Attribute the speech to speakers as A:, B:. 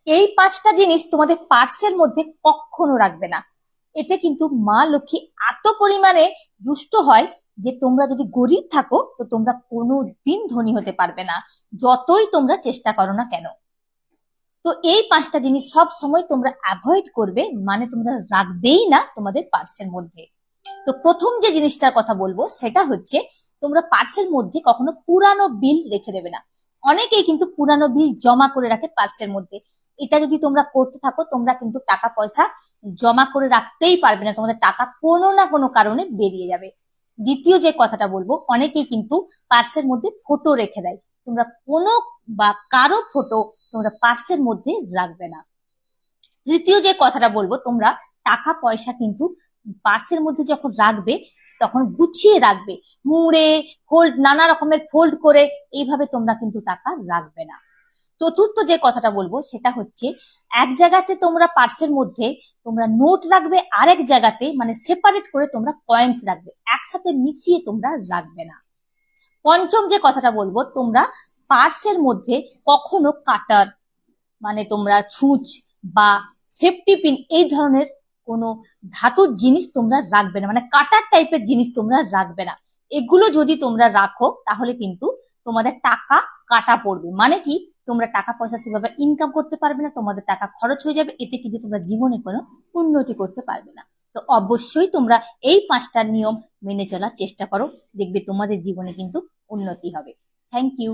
A: এই পাঁচটা জিনিস তোমাদের পার্সের মধ্যে কখনো রাখবে না। এতে কিন্তু মা লক্ষ্মী এত পরিমাণে দুষ্ট হয় যে তোমরা যদি গরিব থাকো তো তোমরা কোনোদিন ধনী হতে পারবে না, যতই তোমরা চেষ্টা করো না কেন। তো এই পাঁচটা জিনিস সব সময় তোমরা অ্যাভয়েড করবে, মানে তোমরা রাখবেই না তোমাদের পার্সের মধ্যে। তো প্রথম যে জিনিসটার কথা বলবো সেটা হচ্ছে, তোমরা পার্সের মধ্যে কখনো পুরানো বিল রেখে দেবে না। অনেকেই কিন্তু পুরানো বিল জমা করে রাখে পার্সের মধ্যে। এটা যদি তোমরা করতে থাকো, তোমরা কিন্তু টাকা পয়সা জমা করে রাখতেই পারবে না, তোমাদের টাকা কোনো না কোনো কারণে বেরিয়ে যাবে। দ্বিতীয় যে কথাটা বলবো, অনেকেই কিন্তু পার্সের মধ্যে ফটো রেখে দেয়। তোমরা কোনো বা কারো ফটো তোমরা পার্সের মধ্যে রাখবে না। তৃতীয় যে কথাটা বলবো, তোমরা টাকা পয়সা কিন্তু পার্সের মধ্যে যখন রাখবে তখন গুছিয়ে রাখবে, মুড়ে ফোল্ড, নানা রকমের ফোল্ড করে, এইভাবে তোমরা কিন্তু টাকা রাখবে না। চতুর্থ যে কথাটা বলবো সেটা হচ্ছে, এক জায়গাতে তোমরা পার্সের মধ্যে তোমরা নোট রাখবে, আরেক জায়গাতে মানে সেপারেট করে তোমরা কয়েন্স রাখবে, একসাথে মিশিয়ে তোমরা রাখবে না। পঞ্চম যে কথাটা বলবো, তোমরা পার্সের মধ্যে কখনো কাটার, মানে তোমরা ছুঁচ বা সেফটি পিন, এই ধরনের কোনো ধাতুর জিনিস তোমরা রাখবে না, মানে কাটার টাইপের জিনিস তোমরা রাখবে না। এগুলো যদি তোমরা রাখো তাহলে কিন্তু তোমাদের টাকা কাটা পড়বে, মানে কি, তোমরা টাকা পয়সা সেভাবে ইনকাম করতে পারবে না, তোমাদের টাকা খরচ হয়ে যাবে, এতে কিন্তু তোমরা জীবনে কোনো উন্নতি করতে পারবে না। তো অবশ্যই তোমরা এই পাঁচটা নিয়ম মেনে চলার চেষ্টা করো, দেখবে তোমাদের জীবনে কিন্তু উন্নতি হবে। Thank you.